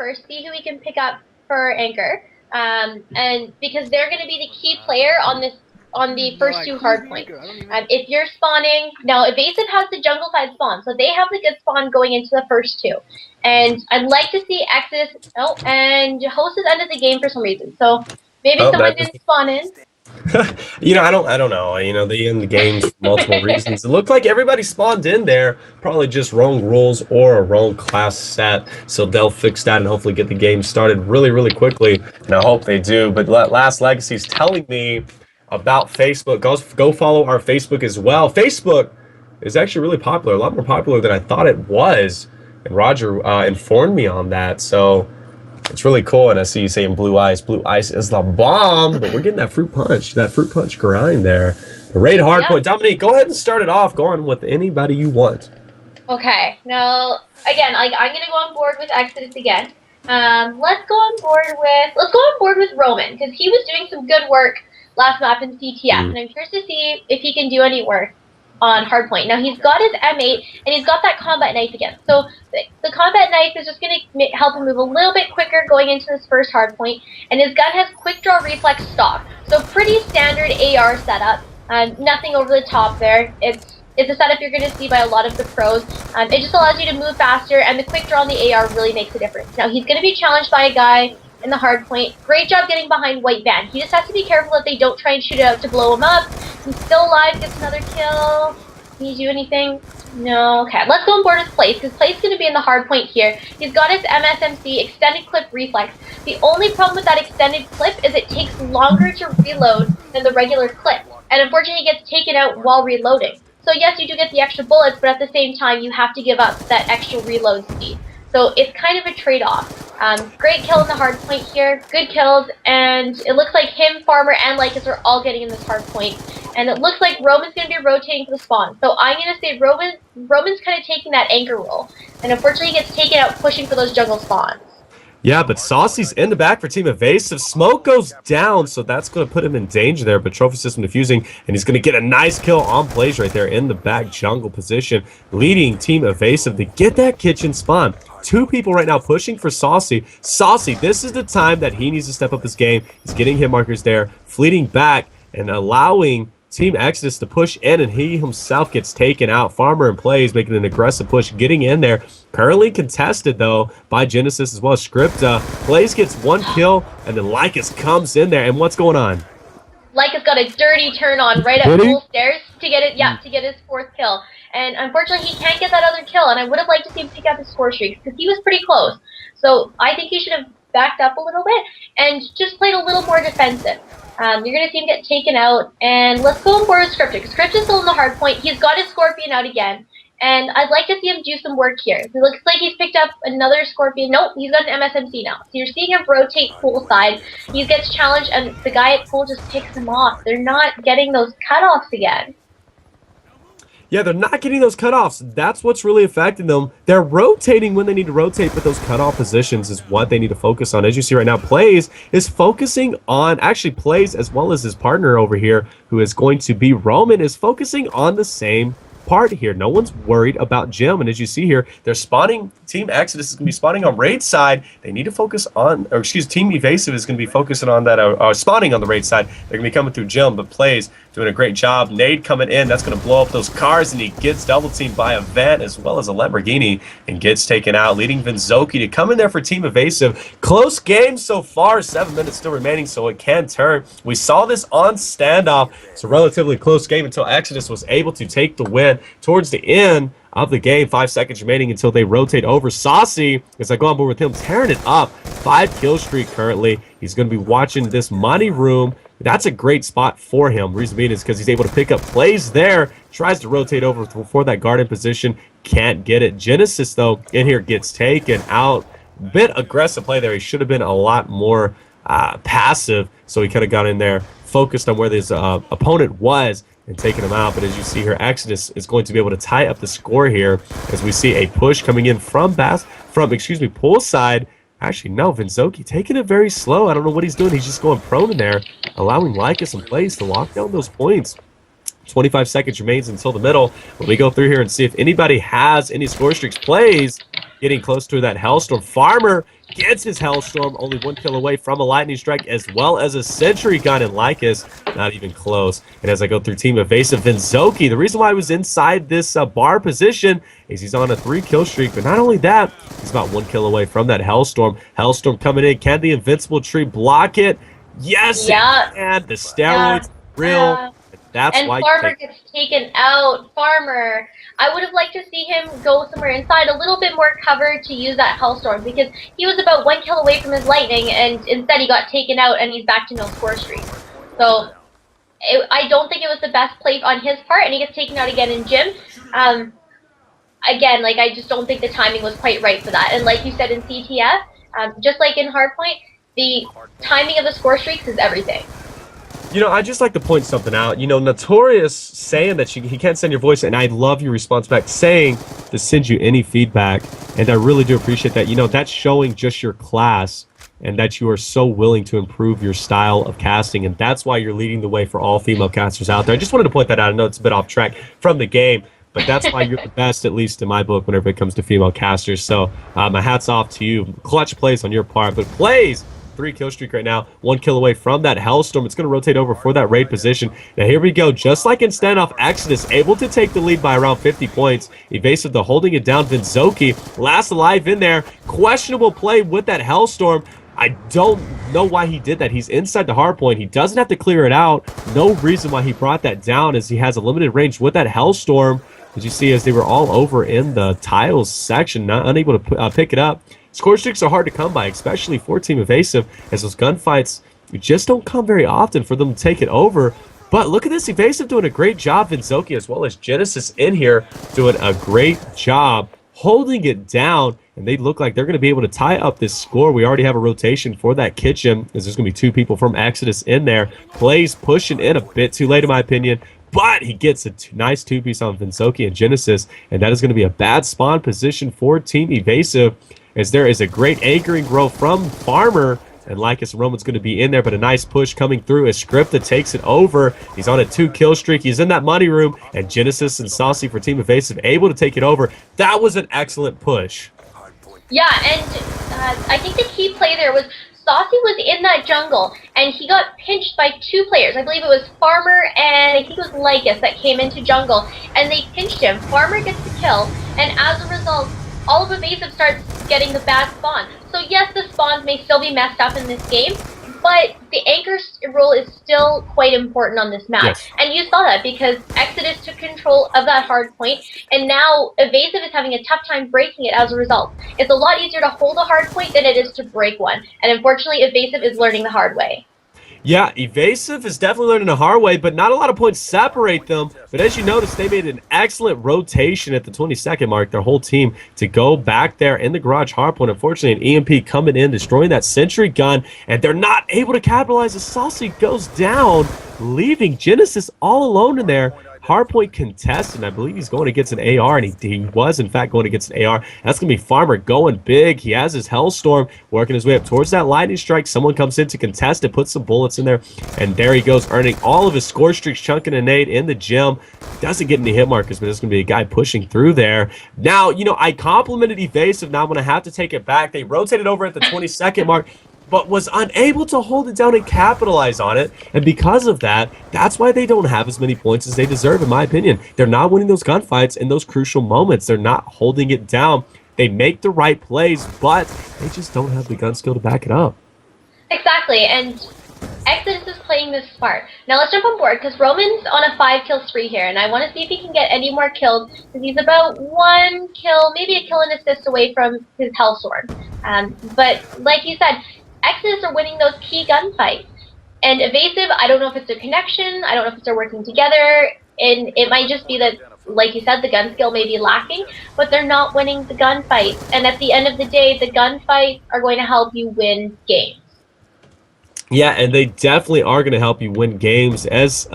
first, see who we can pick up for anchor, and because they're going to be the key player on the first two hardpoints. If you're spawning, now eVasive has the jungle side spawn, so they have the good spawn going into the first two. And I'd like to see eXodus, and Host has ended the game for some reason, so maybe someone didn't spawn in. You know, I don't know. You know, they end the games for multiple reasons. It looked like everybody spawned in there, probably just wrong rules or a wrong class set. So they'll fix that and hopefully get the game started really, really quickly. And I hope they do. But Last Legacy is telling me about Facebook. Go follow our Facebook as well. Facebook is actually really popular, a lot more popular than I thought it was. And Roger informed me on that. So it's really cool, and I see you saying blue ice. Blue ice is the bomb, but we're getting that fruit punch grind there. The raid hardpoint. Dominique, go ahead and start it off. Go on with anybody you want. Okay. Now, again, I'm gonna go on board with eXodus again. Let's go on board with Roman, because he was doing some good work last map in CTF, and I'm curious to see if he can do any work on Hardpoint. Now, he's got his M8, and he's got that combat knife again. So the combat knife is just going to help him move a little bit quicker going into this first Hardpoint, and his gun has quick draw reflex stock. So pretty standard AR setup, nothing over the top there. It's a setup you're going to see by a lot of the pros. It just allows you to move faster, and the quick draw on the AR really makes a difference. Now, he's going to be challenged by a guy in the Hardpoint. Great job getting behind White Van. He just has to be careful that they don't try and shoot out to blow him up. He's still alive, gets another kill. Can you do anything? No. Okay, let's go on board with Place, because Place is going to be in the Hardpoint here. He's got his MSMC, extended clip reflex. The only problem with that extended clip is it takes longer to reload than the regular clip. And unfortunately, he gets taken out while reloading. So yes, you do get the extra bullets, but at the same time, you have to give up that extra reload speed. So it's kind of a trade-off. Great kill in the Hardpoint here, good kills, and it looks like him, Farmer, and Lycus are all getting in this Hardpoint. And it looks like Roman's going to be rotating for the spawn. So I'm going to say Roman's kind of taking that anchor role. And unfortunately he gets taken out pushing for those jungle spawns. Yeah, but Saucy's in the back for Team eVasive. Smoke goes down, so that's going to put him in danger there. But Trophy System defusing, and he's going to get a nice kill on Blaze right there in the back jungle position, leading Team eVasive to get that kitchen spawn. Two people right now pushing for Saucy. Saucy, this is the time that he needs to step up his game. He's getting hit markers there, fleeting back, and allowing Team Exodus to push in, and he himself gets taken out. Farmer and Plays making an aggressive push, getting in there. Currently contested, though, by Genesis as well as Scripta. Plays gets one kill, and then Lycus comes in there. And what's going on? Lycus got a dirty turn on right up full stairs to get it. Yeah, to get his fourth kill. And unfortunately, he can't get that other kill. And I would have liked to see him pick up his score streaks because he was pretty close. So I think he should have backed up a little bit and just played a little more defensive. You're going to see him get taken out. And let's go on board with Scripta. Scripta's still in the Hardpoint. He's got his Scorpion out again. And I'd like to see him do some work here. It looks like he's picked up another Scorpion. Nope, he's got an MSMC now. So you're seeing him rotate pool side. He gets challenged, and the guy at pool just picks him off. They're not getting those cutoffs again. Yeah, they're not getting those cutoffs. That's what's really affecting them. They're rotating when they need to rotate, but those cutoff positions is what they need to focus on. As you see right now, Plays is focusing on, actually Plays as well as his partner over here, who is going to be Roman, is focusing on the same part here. No one's worried about Jim, and as you see here, they're spawning. Team Exodus is going to be spawning on raid side. They need to focus on, or excuse, Team eVasive is going to be focusing on that, spawning on the raid side. They're going to be coming through Jim, but Plays doing a great job. Nade coming in, that's going to blow up those cars, and he gets double teamed by a Van as well as a Lamborghini and gets taken out, leading Vinzoki to come in there for Team eVasive. Close game so far, 7 minutes still remaining, so it can turn. We saw this on standoff. It's a relatively close game until Exodus was able to take the win towards the end of the game. 5 seconds remaining until they rotate over. Saucy, as I go on board with him, tearing it up. 5 kill streak currently. He's going to be watching this money room. That's a great spot for him. Reason being is because he's able to pick up Plays there. Tries to rotate over for that garden position. Can't get it. Genesis, though, in here gets taken out. Bit aggressive play there. He should have been a lot more passive. So he could have got in there, focused on where his opponent was, and taking him out. But as you see here, Exodus is going to be able to tie up the score here as we see a push coming in from poolside. Actually, no, Vinzoki taking it very slow. I don't know what he's doing. He's just going prone in there, allowing Lycus and Plays to lock down those points. 25 seconds remains until the middle. When we go through here and see if anybody has any score streaks, Plays getting close to that Hellstorm. Farmer gets his Hellstorm, only 1 kill away from a Lightning Strike, as well as a Sentry Gun, and Lycus, not even close. And as I go through Team eVasive, Vinzoki, the reason why I was inside this bar position is he's on a 3-kill streak, but not only that, he's about 1 kill away from that Hellstorm. Hellstorm coming in, can the Invincible Tree block it? Yes, and the steroids real. That's and why Farmer gets taken out. Farmer, I would have liked to see him go somewhere inside, a little bit more cover to use that Hellstorm, because he was about 1 kill away from his Lightning, and instead he got taken out and he's back to no score streak. So I don't think it was the best play on his part, and he gets taken out again in Gym. Again, like, I just don't think the timing was quite right for that. And like you said in CTF, just like in Hardpoint, the timing of the score streaks is everything. You know, I just like to point something out. You know, Notorious saying that he can't send your voice, and I love your response back, saying to send you any feedback, and I really do appreciate that. You know, that's showing just your class and that you are so willing to improve your style of casting, and that's why you're leading the way for all female casters out there. I just wanted to point that out. I know it's a bit off track from the game, but that's why you're the best, at least in my book, whenever it comes to female casters. So my hat's off to you. Clutch plays on your part, but plays 3-kill streak right now, 1 kill away from that Hellstorm. It's going to rotate over for that raid position. Now here we go, just like in standoff, eXodus able to take the lead by around 50 points. eVasive though holding it down. Vinzoki last alive in there. Questionable play with that Hellstorm. I don't know why he did that. He's inside the hardpoint. He doesn't have to clear it out. No reason why he brought that down, as he has a limited range with that Hellstorm. As you see, as they were all over in the tiles section, not unable to pick it up. Score streaks are hard to come by, especially for Team eVasive, as those gunfights just don't come very often for them to take it over. But look at this, eVasive doing a great job. Vinzoki as well as Genesis in here doing a great job holding it down, and they look like they're going to be able to tie up this score. We already have a rotation for that kitchen, as there's going to be 2 people from eXodus in there. Plays pushing in a bit too late, in my opinion, but he gets a nice 2-piece on Vinzoki and Genesis, and that is going to be a bad spawn position for Team eVasive, as there is a great anchoring grow from Farmer, and Lycus Roman's going to be in there, but a nice push coming through as Scripta takes it over. He's on a 2-kill streak. He's in that money room, and Genesis and Saucy for Team eVasive able to take it over. That was an excellent push. Yeah, and I think the key play there was Saucy was in that jungle, and he got pinched by 2 players. I believe it was Farmer and I think it was Lycus that came into jungle, and they pinched him. Farmer gets the kill, and as a result, all of eVasive starts getting the bad spawn. So yes, the spawns may still be messed up in this game, but the anchor role is still quite important on this map. Yes. And you saw that because eXodus took control of that hard point, and now eVasive is having a tough time breaking it as a result. It's a lot easier to hold a hard point than it is to break one, and unfortunately eVasive is learning the hard way. Yeah, eVasive is definitely learning the hard way, but not a lot of points separate them. But as you notice, they made an excellent rotation at the 20-second mark, their whole team, to go back there in the garage hardpoint. Unfortunately, an EMP coming in, destroying that sentry gun, and they're not able to capitalize as Saucy goes down, leaving Genesis all alone in there. Hardpoint contested, I believe he's going against an AR, and he was, in fact, going against an AR. That's going to be Farmer going big. He has his Hellstorm working his way up towards that Lightning Strike. Someone comes in to contest it, puts some bullets in there, and there he goes, earning all of his score streaks, chunking a nade in the gym. Doesn't get any hit markers, but there's going to be a guy pushing through there. Now, you know, I complimented eVasive. Now I'm going to have to take it back. They rotated over at the 20-second mark, but was unable to hold it down and capitalize on it. And because of that, that's why they don't have as many points as they deserve, in my opinion. They're not winning those gunfights in those crucial moments. They're not holding it down. They make the right plays, but they just don't have the gun skill to back it up. Exactly, and eXodus is playing this smart. Now let's jump on board, because Roman's on a 5-kill spree here, and I want to see if he can get any more kills, because he's about 1 kill, maybe a kill and assist away from his Hellstorm. But like you said, eXodus are winning those key gunfights. And eVasive, I don't know if it's their connection, I don't know if it's their working together, and it might just be that, like you said, the gun skill may be lacking, but they're not winning the gunfights. And at the end of the day, the gunfights are going to help you win games. Yeah, and they definitely are going to help you win games, as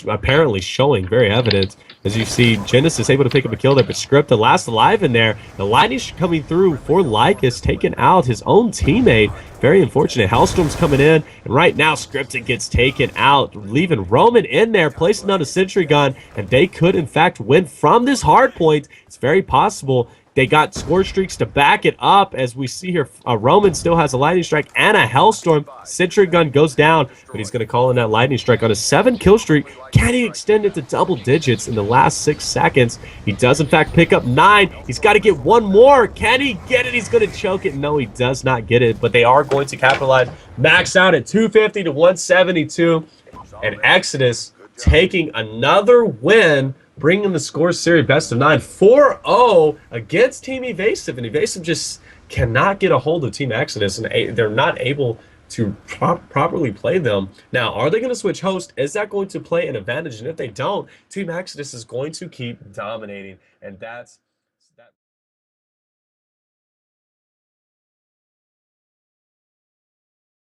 apparently showing, very evident. As you see, Genesis able to pick up a kill there, but Scripta last alive in there. The Lightning coming through for Lycus, taking out his own teammate. Very unfortunate. Hellstorm's coming in, and right now Scripta gets taken out, leaving Roman in there, placing on a sentry gun, and they could, in fact, win from this hard point. It's very possible. They got score streaks to back it up, as we see here. Roman still has a lightning strike and a hellstorm. Sentry gun goes down, but he's going to call in that lightning strike on a 7-kill streak. Can he extend it to double digits in the last 6 seconds? He does, in fact, pick up 9. He's got to get one more. Can he get it? He's going to choke it. No, he does not get it, but they are going to capitalize. Max out at 250 to 172. And eXodus taking another win, bringing the score series best of 9, 4-0 against Team eVasive. And eVasive just cannot get a hold of Team eXodus, and they're not able to properly play them. Now, are they going to switch host? Is that going to play an advantage? And if they don't, Team eXodus is going to keep dominating, and that's